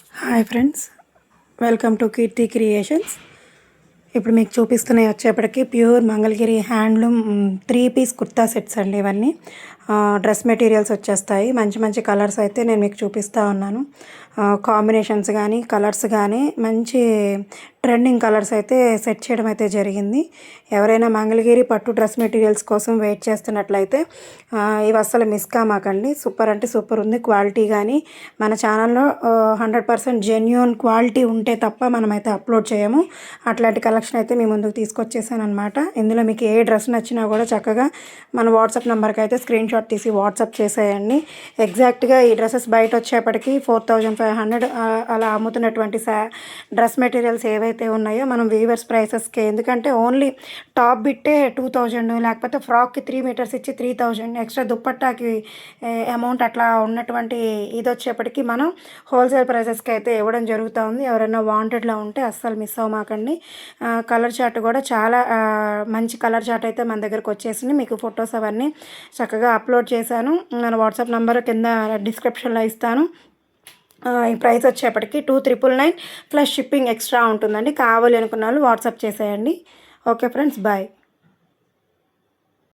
Hi friends, welcome to Keerthi Creations. ఇప్పుడు మీకు చూపిస్తున్నాయి వచ్చేప్పటికి pure Mangalagiri handloom 3 piece kurta sets అండి. ఇవన్నీ డ్రెస్ మెటీరియల్స్ వచ్చేస్తాయి. మంచి మంచి కలర్స్ అయితే నేను మీకు చూపిస్తూ ఉన్నాను. కాంబినేషన్స్ కానీ కలర్స్ కానీ మంచి ట్రెండింగ్ కలర్స్ అయితే సెట్ చేయడం అయితే జరిగింది. ఎవరైనా మంగళగిరి పట్టు డ్రెస్ మెటీరియల్స్ కోసం వెయిట్ చేస్తున్నట్లయితే ఇవి అస్సలు మిస్ కామాకండి. సూపర్ అంటే సూపర్ ఉంది క్వాలిటీ. కానీ మన ఛానల్లో 100% జెన్యూన్ క్వాలిటీ ఉంటే తప్ప మనమైతే అప్లోడ్ చేయము. అట్లాంటి కలెక్షన్ అయితే మీ ముందుకు తీసుకొచ్చేసాను అనమాట. ఇందులో మీకు ఏ డ్రెస్ నచ్చినా కూడా చక్కగా మన వాట్సాప్ నెంబర్కి అయితే స్క్రీన్ షాట్ తీసి వాట్సాప్ చేసేయండి. ఎగ్జాక్ట్గా ఈ డ్రెస్సెస్ బయట వచ్చేప్పటికి 4500 అలా అమ్ముతున్నటువంటి డ్రెస్ మెటీరియల్స్ ఏవైతే ఉన్నాయో మనం వీవర్స్ ప్రైసెస్కి, ఎందుకంటే ఓన్లీ టాప్ బిట్టే 2000, లేకపోతే ఫ్రాక్కి 3 మీటర్స్ ఇచ్చి 3000, ఎక్స్ట్రా దుప్పట్టాకి అమౌంట్ అట్లా ఉన్నటువంటి ఇది వచ్చేప్పటికి మనం హోల్సేల్ ప్రైసెస్కి అయితే ఇవ్వడం జరుగుతూ ఉంది. ఎవరైనా వాంటెడ్లో ఉంటే అస్సలు మిస్ అవ్వమాకండి. కలర్ చార్ట్ కూడా చాలా మంచి కలర్ చార్ట్ అయితే మన దగ్గరకు వచ్చేసింది. మీకు ఫొటోస్ అవన్నీ చక్కగా అప్లోడ్ చేశాను. నేను వాట్సాప్ నెంబర్ కింద డిస్క్రిప్షన్లో ఇస్తాను. ఈ ప్రైస్ వచ్చేప్పటికి 2999 ప్లస్ షిప్పింగ్ ఎక్స్ట్రా ఉంటుందండి. కావాలి అనుకున్న వాళ్ళు వాట్సాప్ చేసేయండి. Okay friends, bye.